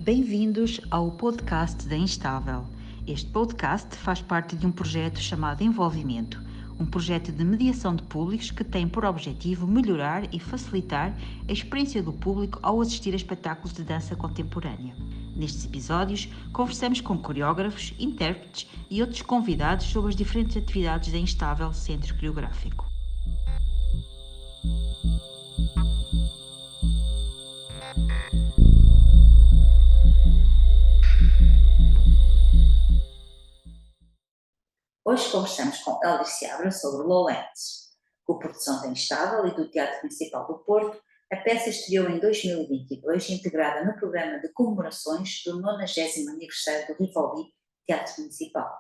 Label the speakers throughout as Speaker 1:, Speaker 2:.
Speaker 1: Bem-vindos ao podcast da Instável. Este podcast faz parte de um projeto chamado Envolvimento, um projeto de mediação de públicos que tem por objetivo melhorar e facilitar a experiência do público ao assistir a espetáculos de dança contemporânea. Nestes episódios, conversamos com coreógrafos, intérpretes e outros convidados sobre as diferentes atividades da Instável Centro Coreográfico.
Speaker 2: Hoje conversamos com Hélder Seabra sobre Lowlands. Com produção da Instável e do Teatro Municipal do Porto, a peça estreou em 2022, integrada no programa de comemorações do 90º aniversário do Rivoli Teatro Municipal.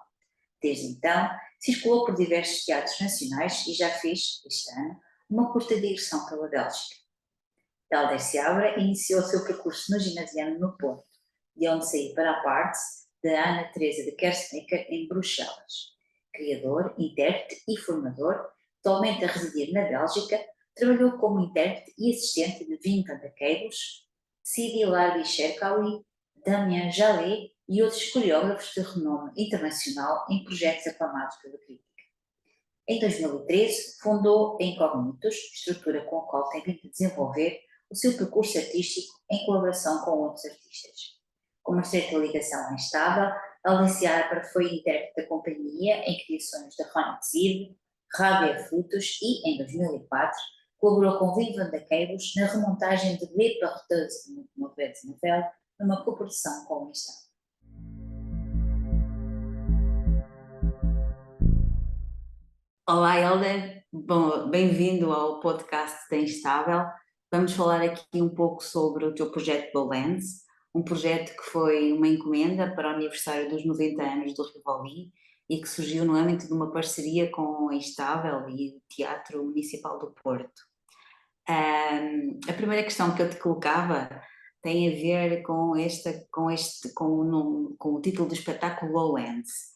Speaker 2: Desde então, circulou por diversos teatros nacionais e já fez, este ano, uma curta digressão pela Bélgica. Hélder Seabra iniciou o seu percurso no ginasiano no Porto, de onde saiu para a parte da Ana Teresa de Kersmaker em Bruxelas. Criador, intérprete e formador, atualmente a residir na Bélgica, trabalhou como intérprete e assistente de Wim van de Keibus, Sidi Larbi Cherkaoui, Damien Jallet e outros coreógrafos de renome internacional em projetos aclamados pela crítica. Em 2013, fundou a Incognitos, estrutura com a qual tem vindo a desenvolver o seu percurso artístico em colaboração com outros artistas. Com uma certa ligação instável, Hélder Seabra foi intérprete da companhia em criações de Ronnie Zir, Rabia Frutos e, em 2004, colaborou com Wim van de Keibus na remontagem de Les Porteuses de Mauvaise Nouvelle, numa coprodução com o Instável. Olá, Hélder. Bom, bem-vindo ao podcast da Instável. Vamos falar aqui um pouco sobre o teu projeto Lowlands, um projeto que foi uma encomenda para o aniversário dos 90 anos do Rivoli e que surgiu no âmbito de uma parceria com a Instável e o Teatro Municipal do Porto. A primeira questão que eu te colocava tem a ver com o título do espetáculo Lowlands.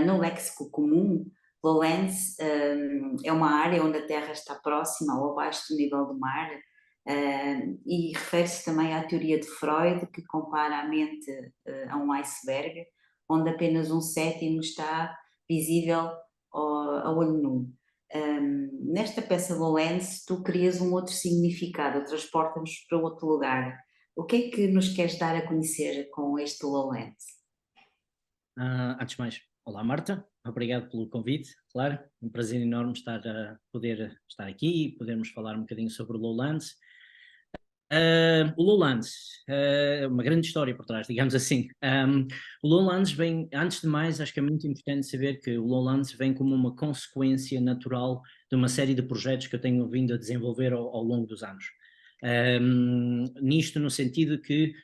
Speaker 2: No léxico comum, Lowlands é uma área onde a terra está próxima ou abaixo do nível do mar, e refere-se também à teoria de Freud, que compara a mente a um iceberg, onde apenas 1/7 está visível a olho nu. Nesta peça Lowlands, tu crias um outro significado, transporta-nos para outro lugar. O que é que nos queres dar a conhecer com este Lowlands?
Speaker 3: Antes de mais, olá Marta, obrigado pelo convite, claro, um prazer enorme poder estar aqui e podermos falar um bocadinho sobre o Lowlands. O Lowlands, uma grande história por trás, digamos assim. O Lowlands vem, antes de mais, acho que é muito importante saber que o Lowlands vem como uma consequência natural de uma série de projetos que eu tenho vindo a desenvolver ao longo dos anos. Nisto no sentido que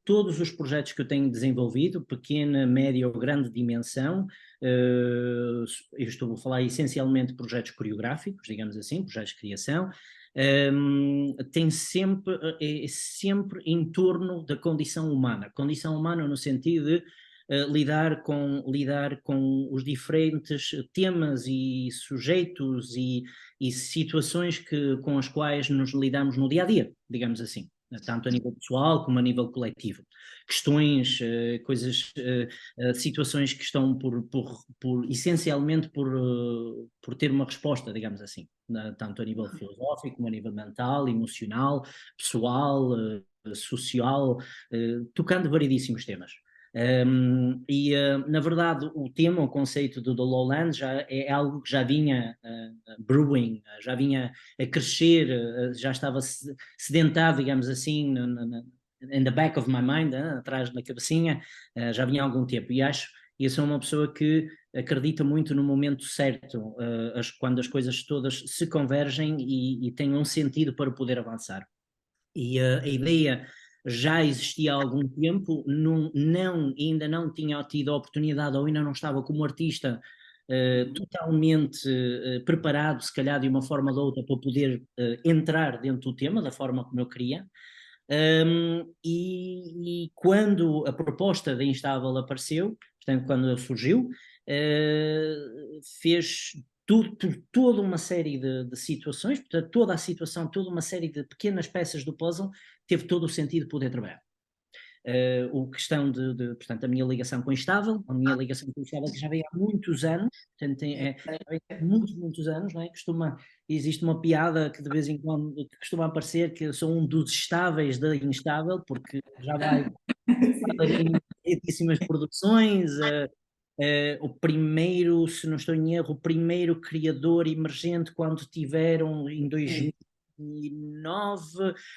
Speaker 3: todos os projetos que eu tenho desenvolvido, pequena, média ou grande dimensão, eu estou a falar essencialmente de projetos coreográficos, digamos assim, projetos de criação, é sempre em torno da condição humana no sentido de lidar com os diferentes temas e sujeitos e situações com as quais nos lidamos no dia a dia, digamos assim, tanto a nível pessoal como a nível coletivo. Questões, coisas, situações que estão essencialmente por ter uma resposta, digamos assim, tanto a nível filosófico como a nível mental, emocional, pessoal, social, tocando variedíssimos temas. Na verdade, o conceito do Lowlands já é algo que já vinha brewing, já vinha a crescer, já estava sedentado, digamos assim, in the back of my mind, atrás da cabecinha, já vinha há algum tempo. E eu sou uma pessoa que acredita muito no momento certo, quando as coisas todas se convergem e têm um sentido para poder avançar. E a ideia já existia há algum tempo, ainda não tinha tido a oportunidade ou ainda não estava como artista totalmente preparado, se calhar de uma forma ou de outra, para poder entrar dentro do tema da forma como eu queria. E quando a proposta da Instável apareceu, portanto, quando surgiu, fez toda uma série de situações, portanto, toda a situação, toda uma série de pequenas peças do puzzle, teve todo o sentido poder trabalhar. o questão portanto, a minha ligação com o Instável, que já vem há muitos anos, portanto, muitos anos, não é? Existe uma piada que de vez em quando que costuma aparecer, que eu sou um dos estáveis da Instável, porque já vai em muitíssimas produções, o primeiro, se não estou em erro, o primeiro criador emergente quando tiveram em 2009,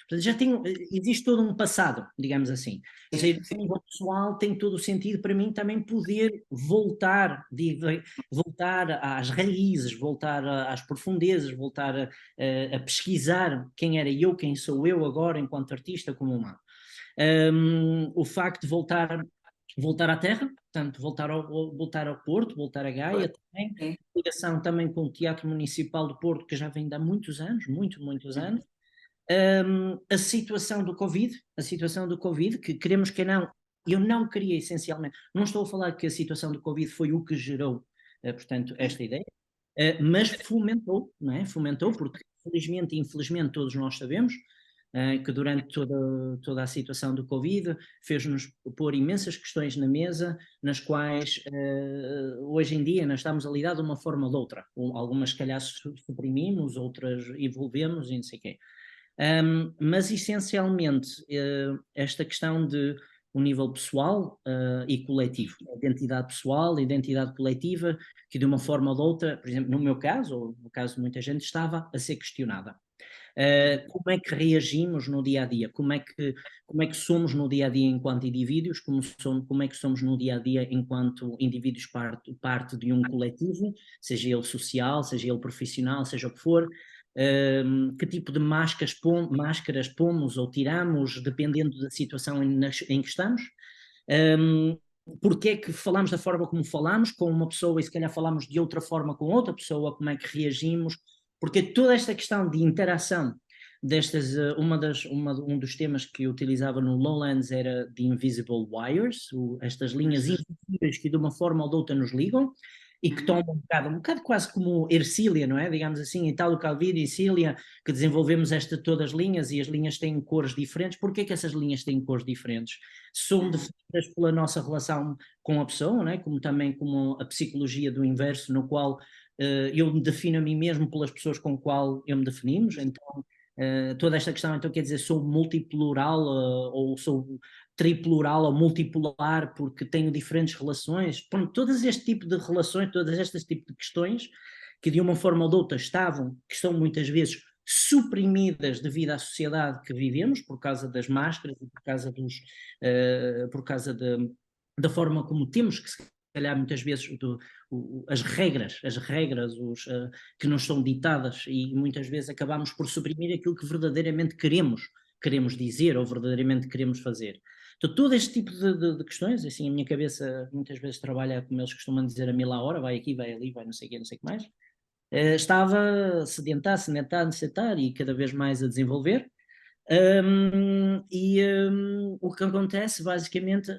Speaker 3: portanto, existe todo um passado, digamos assim. Ou seja, a nível pessoal tem todo o sentido para mim também poder voltar às raízes, voltar às profundezas, voltar a pesquisar quem era eu, quem sou eu agora enquanto artista como humano. O facto de voltar à terra, portanto, voltar ao Porto, voltar a Gaia também, ligação também com o Teatro Municipal do Porto, que já vem de há muitos anos, muitos anos. A situação do Covid, que queremos que não, eu não queria essencialmente, não estou a falar que a situação do Covid foi o que gerou, portanto, esta ideia, mas fomentou, não é? Fomentou, porque felizmente e infelizmente todos nós sabemos que durante toda a situação do Covid fez-nos pôr imensas questões na mesa, nas quais hoje em dia nós estamos a lidar de uma forma ou de outra. Algumas, se calhar, suprimimos, outras evolvemos e não sei o quê. Mas, essencialmente, esta questão de um nível pessoal e coletivo, identidade pessoal, identidade coletiva, que de uma forma ou de outra, por exemplo, no meu caso, ou no caso de muita gente, estava a ser questionada. Como é que reagimos no dia a dia? Como é que somos no dia a dia enquanto indivíduos? Como é que somos no dia a dia enquanto indivíduos parte de um coletivo, seja ele social, seja ele profissional, seja o que for? Que tipo de máscaras pomos ou tiramos, dependendo da situação em que estamos? Porque é que falamos da forma como falamos com uma pessoa e se calhar falamos de outra forma com outra pessoa? Como é que reagimos? Porque toda esta questão de interação destas, um dos temas que eu utilizava no Lowlands era de Invisible Wires, estas linhas invisíveis que de uma forma ou de outra nos ligam e que tomam um bocado quase como Ercília, não é? Digamos assim, Italo Calvino e Ercília, que desenvolvemos todas as linhas e as linhas têm cores diferentes. Porquê que essas linhas têm cores diferentes? São definidas pela nossa relação com a pessoa, não é? Como também como a psicologia do inverso, no qual eu me defino a mim mesmo pelas pessoas com qual eu me definimos, então toda esta questão, então quer dizer, sou multiplural ou sou triplural ou multipolar porque tenho diferentes relações, pronto, todas este tipo de relações, todas estas tipo de questões que de uma forma ou de outra que estão muitas vezes suprimidas devido à sociedade que vivemos, por causa das máscaras e por causa da forma como temos que se calhar muitas vezes as regras que nos são ditadas e muitas vezes acabamos por suprimir aquilo que verdadeiramente queremos dizer ou verdadeiramente queremos fazer. Então todo este tipo de questões, assim a minha cabeça muitas vezes trabalha como eles costumam dizer a 1000 a hora, vai aqui, vai ali, vai não sei o que, não sei o que mais, estava a sedentar e cada vez mais a desenvolver. O que acontece, basicamente,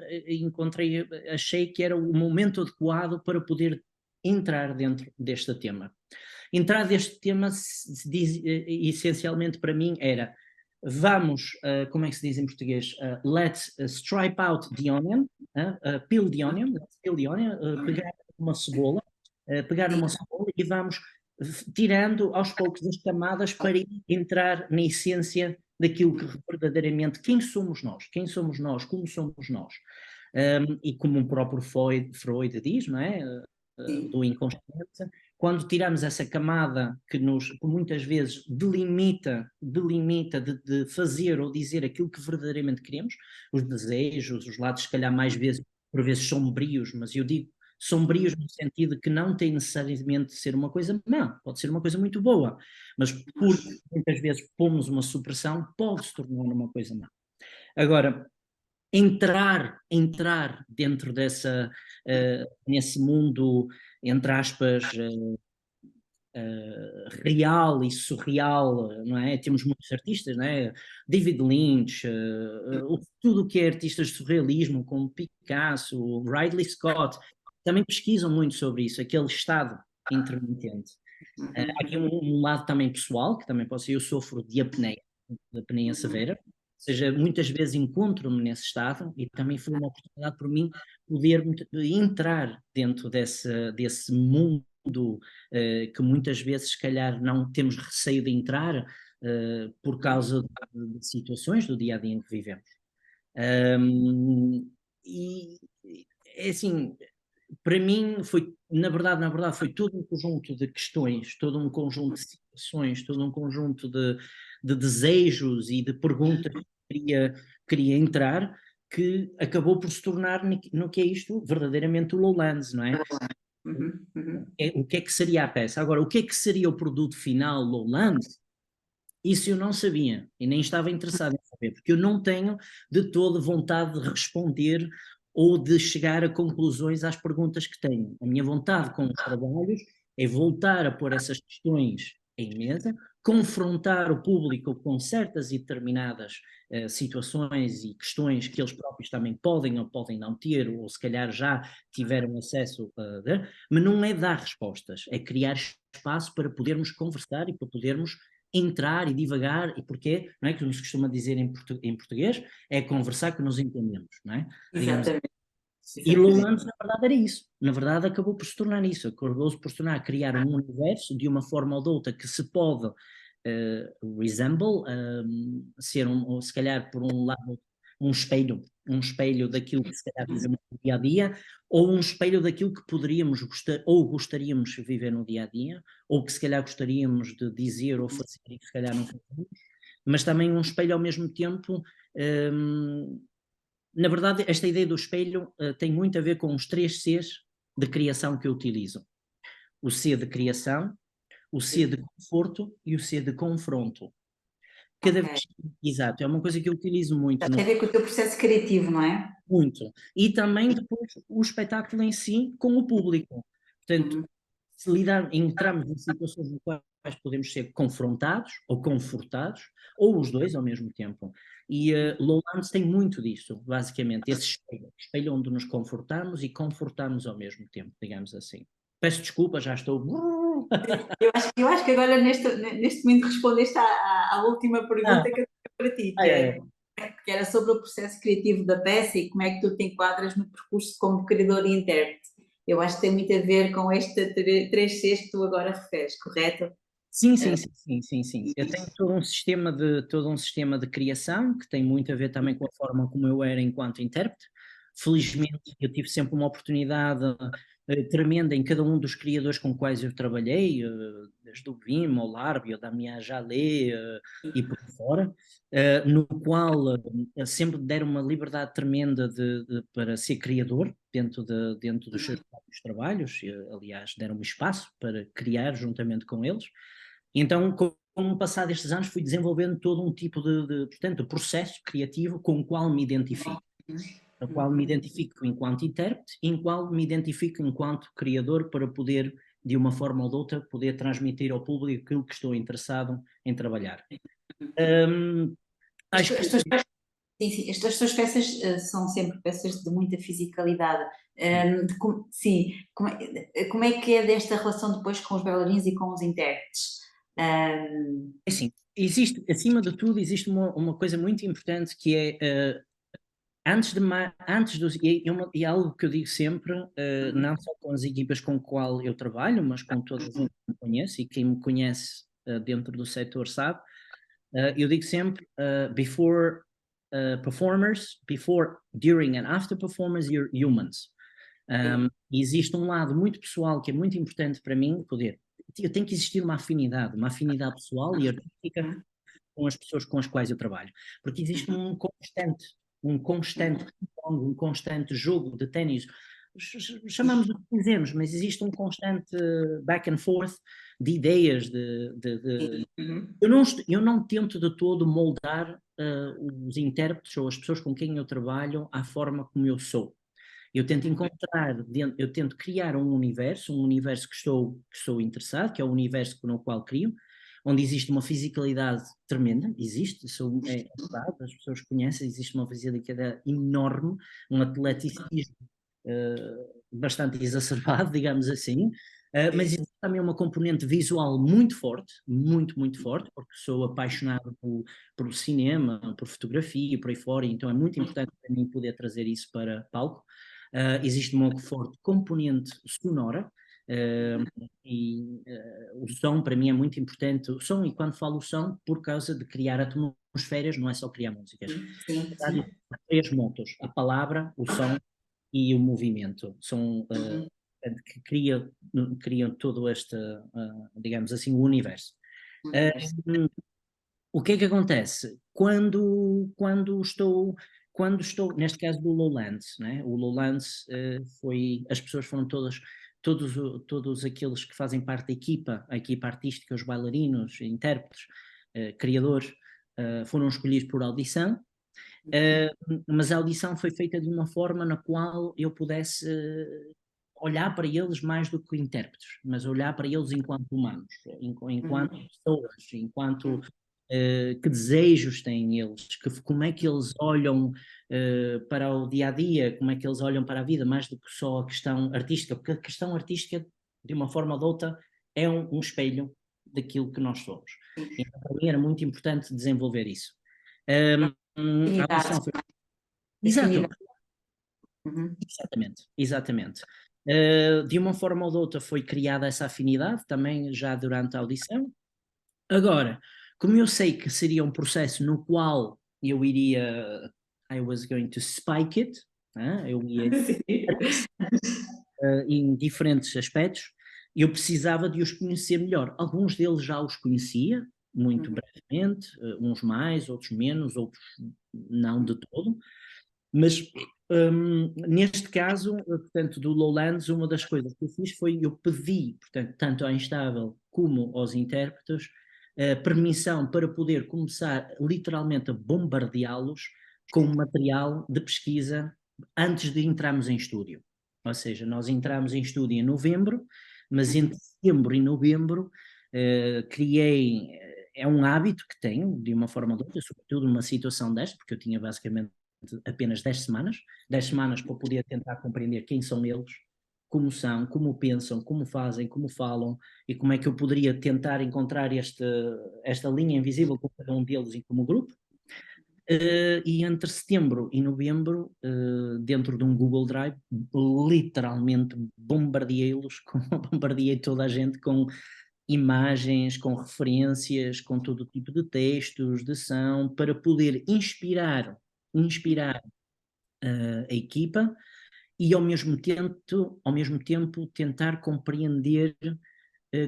Speaker 3: achei que era o momento adequado para poder entrar dentro deste tema. Entrar deste tema, essencialmente para mim, era vamos, como é que se diz em português? Let's stripe out the onion, peel the onion, pegar uma cebola e vamos tirando aos poucos as camadas para entrar na essência daquilo que verdadeiramente, quem somos nós, como somos nós. E como o próprio Freud diz, não é? Do inconsciente, quando tiramos essa camada que muitas vezes delimita de fazer ou dizer aquilo que verdadeiramente queremos, os desejos, os lados se calhar mais vezes, por vezes sombrios, mas eu digo sombrios no sentido que não tem necessariamente de ser uma coisa má, pode ser uma coisa muito boa, mas porque muitas vezes pomos uma supressão, pode se tornar uma coisa má. Agora, entrar dentro nesse mundo, entre aspas, real e surreal, não é? Temos muitos artistas, não é? David Lynch, tudo o que é artistas de surrealismo, como Picasso, Ridley Scott, também pesquisam muito sobre isso, aquele estado intermitente. Há aqui um lado também pessoal, que também pode ser, eu sofro de apneia severa, seja, muitas vezes encontro-me nesse estado e também foi uma oportunidade para mim poder entrar dentro desse mundo que muitas vezes, se calhar, não temos receio de entrar por causa de situações do dia a dia em que vivemos. E é assim, para mim foi, na verdade, foi todo um conjunto de questões, todo um conjunto de situações, todo um conjunto de desejos e de perguntas que queria entrar, que acabou por se tornar no que é isto verdadeiramente o Lowlands, não é? O que é que seria a peça? Agora, o que é que seria o produto final Lowlands? Isso eu não sabia e nem estava interessado em saber, porque eu não tenho de todo vontade de responder ou de chegar a conclusões às perguntas que tenho. A minha vontade com os trabalhos é voltar a pôr essas questões em mesa, confrontar o público com certas e determinadas situações e questões que eles próprios também podem ou podem não ter, ou se calhar já tiveram acesso a ver, mas não é dar respostas, é criar espaço para podermos conversar e para podermos entrar e divagar, e porquê, não é, que nos costuma dizer em português, é conversar que nos entendemos, não é?
Speaker 2: Exatamente.
Speaker 3: E Lowlands, na verdade, era isso. Na verdade, acabou por se tornar isso. Acabou por se tornar criar um universo de uma forma ou de outra que se pode resemble, ser ou se calhar por um lado um espelho daquilo que se calhar vivemos no dia a dia, ou um espelho daquilo que poderíamos gostar ou gostaríamos de viver no dia a dia, ou que se calhar gostaríamos de dizer ou fazer e que se calhar não fazemos, mas também um espelho ao mesmo tempo. Na verdade, esta ideia do espelho tem muito a ver com os 3 Cs de criação que eu utilizo. O C de criação, o C de conforto e o C de confronto. Cada vez, exato, é uma coisa que eu utilizo muito.
Speaker 2: Tem a ver com o teu processo criativo, não é?
Speaker 3: Muito. E também depois o espetáculo em si com o público. Portanto, se entramos em situações no quais podemos ser confrontados ou confortados, ou os dois ao mesmo tempo. E Lowlands tem muito disso, basicamente, esse espelho onde nos confortamos e confortamos ao mesmo tempo, digamos assim. Peço desculpa, já estou...
Speaker 2: Eu acho que agora neste momento respondeste à última pergunta que eu tinha para ti, que era sobre o processo criativo da peça e como é que tu te enquadras no percurso como criador e intérprete. Eu acho que tem muito a ver com este 3 Cs que tu agora referes, correto?
Speaker 3: Sim. Eu tenho todo um sistema de criação que tem muito a ver também com a forma como eu era enquanto intérprete. Felizmente eu tive sempre uma oportunidade tremenda em cada um dos criadores com quais eu trabalhei, desde o Vim, ao Larbi, ao Damien Jalé e por fora, no qual sempre deram uma liberdade tremenda para ser criador dentro dos seus próprios trabalhos, aliás deram-me espaço para criar juntamente com eles. Então, com o passar destes anos, fui desenvolvendo todo um tipo portanto, processo criativo com o qual me identifico. No qual me identifico enquanto intérprete e em qual me identifico enquanto criador para poder, de uma forma ou de outra, poder transmitir ao público aquilo que estou interessado em trabalhar. Acho que...
Speaker 2: Sim, estas tuas peças são sempre peças de muita fisicalidade. Como é que é desta relação depois com os bailarinos e com os intérpretes?
Speaker 3: Assim, acima de tudo, existe uma coisa muito importante que é, e é algo que eu digo sempre, não só com as equipas com as quais eu trabalho, mas com todas as que me conhece, e quem me conhece dentro do setor sabe, eu digo sempre, before performers, before, during and after performance, you're humans. Existe um lado muito pessoal que é muito importante para mim, eu tenho que existir uma afinidade pessoal e artística com as pessoas com as quais eu trabalho, porque existe um constante jogo de ténis, chamamos o que quisermos, mas existe um constante back and forth de ideias, eu não tento de todo moldar os intérpretes ou as pessoas com quem eu trabalho à forma como eu sou. Eu tento eu tento criar um universo que estou interessado, que é o universo no qual crio, onde existe uma fisicalidade tremenda, é verdade, as pessoas conhecem, existe uma fisicalidade enorme, um atleticismo bastante exacerbado, digamos assim, mas existe também uma componente visual muito forte, muito forte, porque sou apaixonado por cinema, por fotografia, por aí fora, então é muito importante para mim poder trazer isso para palco. Existe uma forte componente sonora, o som para mim é muito importante, o som, e quando falo o som, por causa de criar atmosferas, não é só criar músicas.
Speaker 2: Sim, sim.
Speaker 3: Três motos, a palavra, o som e o movimento, são que criam todo este, digamos assim, o universo. O que é que acontece? Quando estou, neste caso do Lowlands, né? O Lowlands as pessoas foram todos aqueles que fazem parte da equipa, a equipa artística, os bailarinos, intérpretes, criadores, foram escolhidos por audição. Mas a audição foi feita de uma forma na qual eu pudesse olhar para eles mais do que intérpretes, mas olhar para eles enquanto humanos, enquanto pessoas, enquanto que desejos têm eles, como é que eles olham para o dia a dia, como é que eles olham para a vida, mais do que só a questão artística, porque a questão artística, de uma forma ou de outra, é um espelho daquilo que nós somos. Então, para mim era muito importante desenvolver isso. A audição foi... Exato. Exatamente. De uma forma ou de outra foi criada essa afinidade também já durante a audição. Agora, como eu sei que seria um processo no qual eu iria, I was going to spike it, eu ia em diferentes aspectos, eu precisava de os conhecer melhor. Alguns deles já os conhecia, muito brevemente, uns mais, outros menos, outros não de todo, mas neste caso, portanto, do Lowlands, uma das coisas que eu fiz foi, eu pedi, portanto, tanto à Instável como aos intérpretes, permissão para poder começar literalmente a bombardeá-los com material de pesquisa antes de entrarmos em estúdio. Ou seja, nós entramos em estúdio em novembro, mas entre setembro e novembro criei, é um hábito que tenho, de uma forma ou de outra, sobretudo numa situação desta, porque eu tinha basicamente apenas 10 semanas para poder tentar compreender quem são eles, como são, como pensam, como fazem, como falam, e como é que eu poderia tentar encontrar esta linha invisível com cada um deles e como grupo. E entre setembro e novembro, dentro de um Google Drive, literalmente bombardeei-los, bombardeei toda a gente com imagens, com referências, com todo tipo de textos, de som, para poder inspirar a equipa e ao mesmo tempo tentar compreender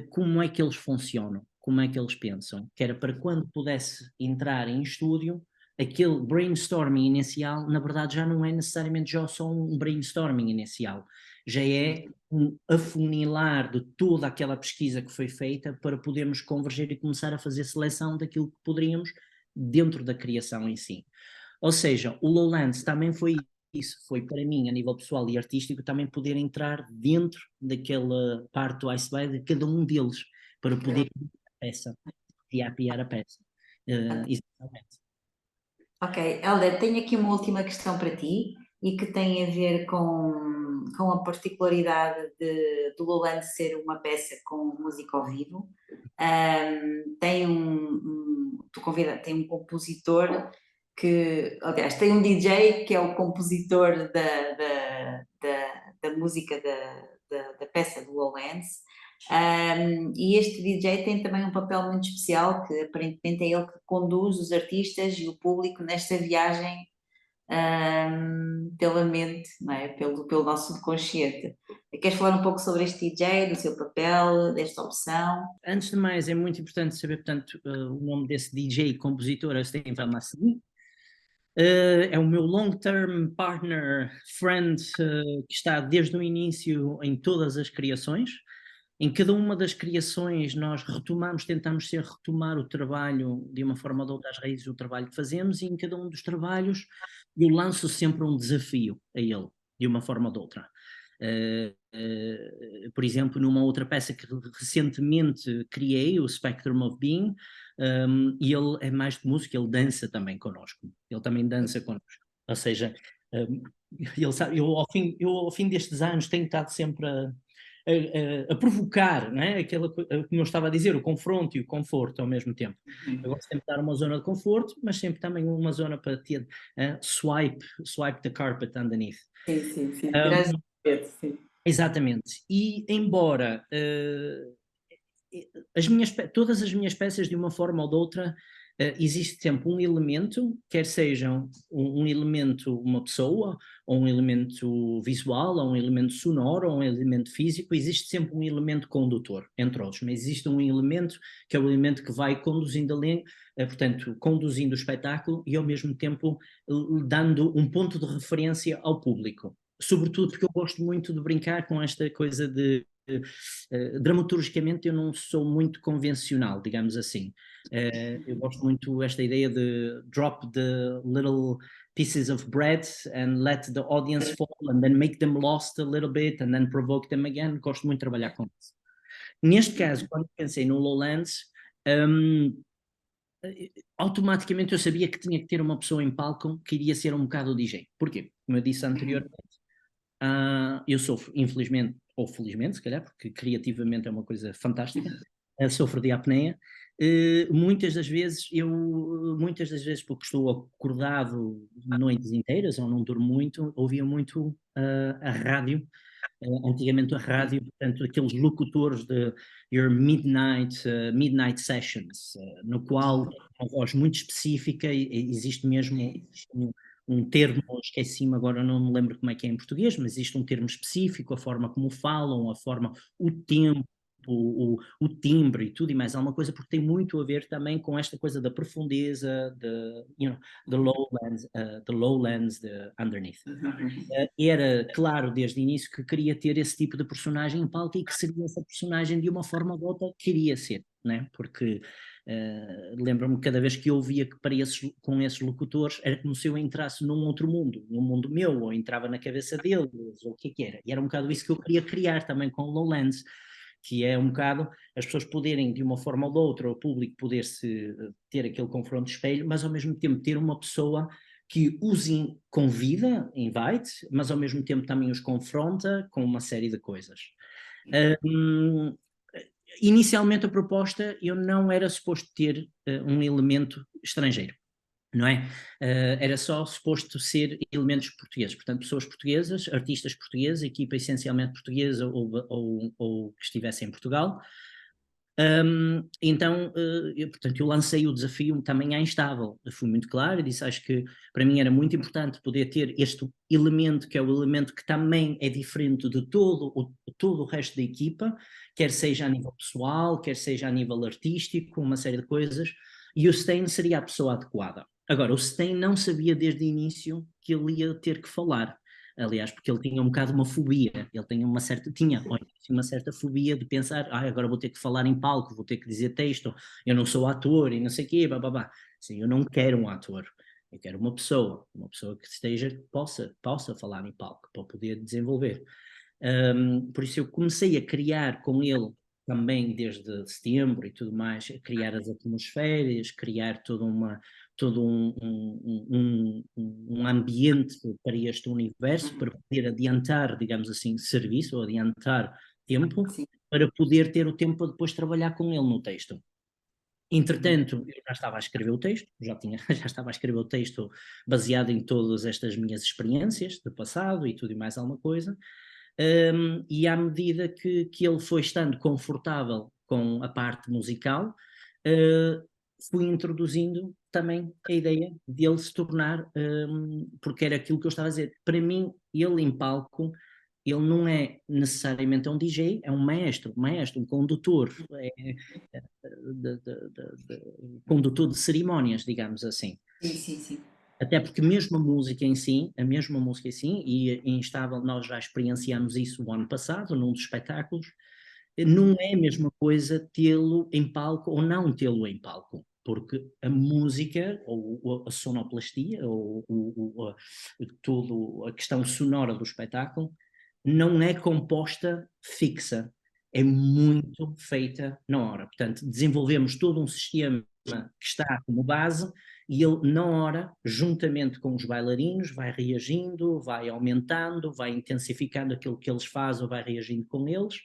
Speaker 3: como é que eles funcionam, como é que eles pensam, que era para quando pudesse entrar em estúdio, aquele brainstorming inicial, na verdade já não é necessariamente só um brainstorming inicial, já é um afunilar de toda aquela pesquisa que foi feita para podermos converger e começar a fazer seleção daquilo que poderíamos dentro da criação em si. Ou seja, o Lowlands também foi isso, foi para mim, a nível pessoal e artístico, também poder entrar dentro daquela parte do iceberg de cada um deles, para poder criar a peça. Exatamente.
Speaker 2: Ok, Helder, tenho aqui uma última questão para ti e que tem a ver com a particularidade do Lowlands ser uma peça com música ao vivo. Tem tem um compositor que, aliás, tem um DJ que é o compositor da música da peça do Lowlands. E este DJ tem também um papel muito especial, que aparentemente é ele que conduz os artistas e o público nesta viagem pela mente, não é? Pelo nosso subconsciente. Queres falar um pouco sobre este DJ, do seu papel, desta opção?
Speaker 3: Antes de mais, é muito importante saber, portanto, o nome desse DJ e compositor é Stefan Massini. É o meu long-term partner, friend, que está desde o início em todas as criações. Em cada uma das criações nós tentamos retomar o trabalho de uma forma ou de outra, as raízes do trabalho que fazemos, e em cada um dos trabalhos eu lanço sempre um desafio a ele, de uma forma ou de outra. Por exemplo, numa outra peça que recentemente criei, o Spectrum of Being, e ele é mais de música, ele dança também connosco, ele também dança connosco, ou seja, ele sabe, eu ao fim destes anos tenho estado sempre a a provocar, não é? Como eu estava a dizer, o confronto e o conforto ao mesmo tempo. Eu gosto sempre de dar uma zona de conforto, mas sempre também uma zona para ter swipe the carpet underneath.
Speaker 2: Sim, tirar esse tapete, sim.
Speaker 3: Exatamente. E embora todas as minhas peças, de uma forma ou de outra, existe sempre um elemento, quer seja um elemento, uma pessoa, ou um elemento visual, ou um elemento sonoro, ou um elemento físico, existe sempre um elemento condutor, entre outros, mas existe um elemento que é o elemento que vai conduzindo portanto, conduzindo o espetáculo e ao mesmo tempo dando um ponto de referência ao público. Sobretudo porque eu gosto muito de brincar com esta coisa de dramaturgicamente eu não sou muito convencional, digamos assim. Eu gosto muito desta ideia de drop the little pieces of bread and let the audience fall and then make them lost a little bit and then provoke them again. Gosto muito de trabalhar com isso. Neste caso, quando pensei no Lowlands, automaticamente eu sabia que tinha que ter uma pessoa em palco que iria ser um bocado o DJ. Porquê? Como eu disse anteriormente, eu sofro, infelizmente, ou felizmente, se calhar, porque criativamente é uma coisa fantástica, sofro de apneia. Muitas das vezes, porque estou acordado noites inteiras, ou não durmo muito, ouvia muito a rádio. Antigamente a rádio, portanto, aqueles locutores de your midnight sessions, no qual uma voz muito específica, existe mesmo um termo, esqueci-me agora, não me lembro como é que é em português, mas existe um termo específico, a forma como falam, o tempo, o timbre e tudo e mais alguma coisa, porque tem muito a ver também com esta coisa da profundeza, the lowlands, the underneath. Era claro desde o início que queria ter esse tipo de personagem em palco e que seria essa personagem de uma forma ou de outra queria ser, né? Porque lembro-me cada vez que eu ouvia que com esses locutores era como se eu entrasse num outro mundo, num mundo meu, ou entrava na cabeça deles, ou o que era. E era um bocado isso que eu queria criar também com o Lowlands, que é um bocado as pessoas poderem, de uma forma ou de outra, o público poder-se ter aquele confronto de espelho, mas ao mesmo tempo ter uma pessoa que os convida, invite, mas ao mesmo tempo também os confronta com uma série de coisas. Inicialmente a proposta, eu não era suposto ter um elemento estrangeiro, não é? Era só suposto ser elementos portugueses, portanto pessoas portuguesas, artistas portugueses, equipa essencialmente portuguesa ou que estivesse em Portugal. Então, portanto, eu lancei o desafio também à Instável. Eu fui muito claro e disse, acho que para mim era muito importante poder ter este elemento, que é o elemento que também é diferente de todo o resto da equipa, quer seja a nível pessoal, quer seja a nível artístico, uma série de coisas, e o Stein seria a pessoa adequada. Agora, o Stein não sabia desde o início que ele ia ter que falar. Aliás, porque ele tinha um bocado uma fobia, ele tinha uma certa fobia de pensar, agora vou ter que falar em palco, vou ter que dizer texto, eu não sou ator e não sei o quê, bababá. Sim, eu não quero um ator, eu quero uma pessoa que possa falar em palco, para poder desenvolver. Por isso eu comecei a criar com ele também desde setembro e tudo mais, a criar as atmosferas, criar todo um ambiente para este universo, para poder adiantar, digamos assim, serviço, ou adiantar tempo, para poder ter o tempo para depois trabalhar com ele no texto. Entretanto, eu já estava a escrever o texto, já estava a escrever o texto baseado em todas estas minhas experiências do passado e tudo e mais alguma coisa. E à medida que ele foi estando confortável com a parte musical, fui introduzindo também a ideia de ele se tornar, porque era aquilo que eu estava a dizer, para mim, ele em palco, ele não é necessariamente um DJ, é um maestro, um condutor, condutor de cerimónias, digamos assim.
Speaker 2: Sim.
Speaker 3: Até porque mesmo a música em si, e em Instável nós já experienciamos isso o ano passado, num dos espetáculos, não é a mesma coisa tê-lo em palco ou não tê-lo em palco, porque a música, ou a sonoplastia, toda a questão sonora do espetáculo, não é composta fixa, é muito feita na hora. Portanto, desenvolvemos todo um sistema que está como base e ele, na hora, juntamente com os bailarinos, vai reagindo, vai aumentando, vai intensificando aquilo que eles fazem, ou vai reagindo com eles,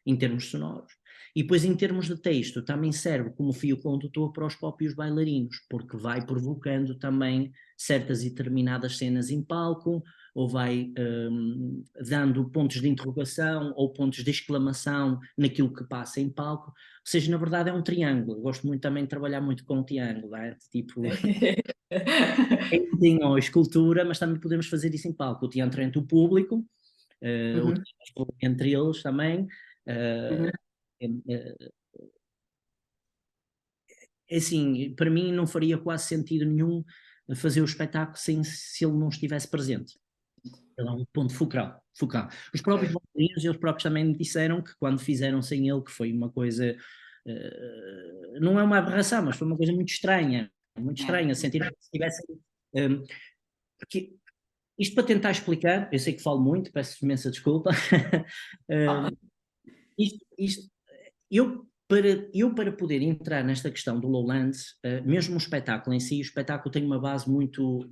Speaker 3: em termos sonoros. E depois, em termos de texto, também serve como fio condutor para os próprios bailarinos, porque vai provocando também certas e determinadas cenas em palco, ou vai dando pontos de interrogação ou pontos de exclamação naquilo que passa em palco. Ou seja, na verdade é um triângulo. Eu gosto muito também de trabalhar muito com o triângulo, é? Tipo, tem a escultura, mas também podemos fazer isso em palco. O teatro entre o público, o teatro entre eles também. Assim, para mim não faria quase sentido nenhum fazer o espetáculo se ele não estivesse presente. Ele é um ponto focal. Os próprios bailarinos, eles próprios também me disseram que quando fizeram sem ele, que foi uma coisa, não é uma aberração, mas foi uma coisa muito estranha, sentir que se tivessem, porque isto para tentar explicar, eu sei que falo muito, peço imensa desculpa, eu para poder entrar nesta questão do Lowlands, mesmo o espetáculo em si, o espetáculo tem uma base muito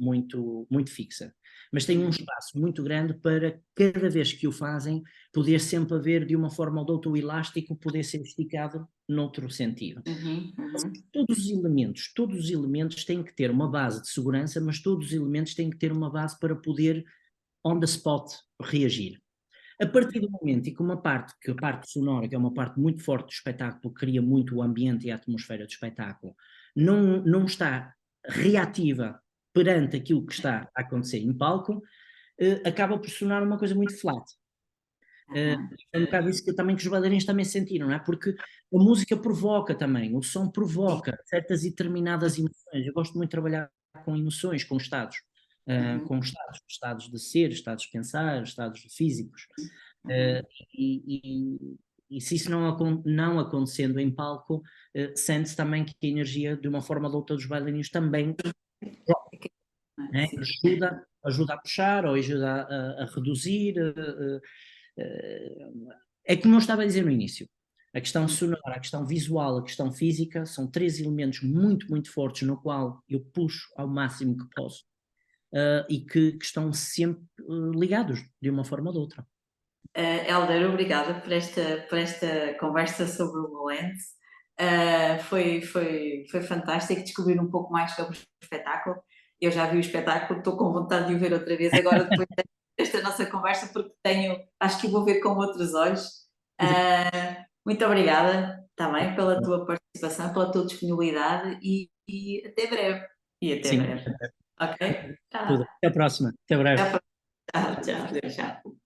Speaker 3: fixa, mas tem um espaço muito grande para cada vez que o fazem, poder sempre haver de uma forma ou de outra o elástico poder ser esticado noutro sentido. Todos os elementos têm que ter uma base de segurança, mas todos os elementos têm que ter uma base para poder on the spot reagir. A partir do momento em que a parte sonora, que é uma parte muito forte do espetáculo, cria muito o ambiente e a atmosfera do espetáculo, não está reativa perante aquilo que está a acontecer em palco, acaba por sonar uma coisa muito flat. É um bocado isso que também que os bailarinos também sentiram, não é? Porque a música provoca também, o som provoca certas e determinadas emoções. Eu gosto muito de trabalhar com emoções, com estados. Estados de ser, estados de pensar, estados físicos. E se isso não acontecendo em palco, sente-se também que a energia, de uma forma ou de outra, dos bailarinos também ajuda a puxar ou ajuda a reduzir. É como eu estava a dizer no início. A questão sonora, a questão visual, a questão física são três elementos muito fortes no qual eu puxo ao máximo que posso. E que estão sempre ligados de uma forma ou de outra.
Speaker 1: Hélder, obrigada por esta conversa sobre o Lowlands. Foi fantástico descobrir um pouco mais sobre o espetáculo. Eu já vi o espetáculo, estou com vontade de o ver outra vez agora depois desta nossa conversa, porque acho que vou ver com outros olhos. Muito obrigada também pela tua participação, pela tua disponibilidade e até breve.
Speaker 3: Sim.
Speaker 1: Ok?
Speaker 3: Tudo. Até a próxima. Até breve.
Speaker 1: Tchau.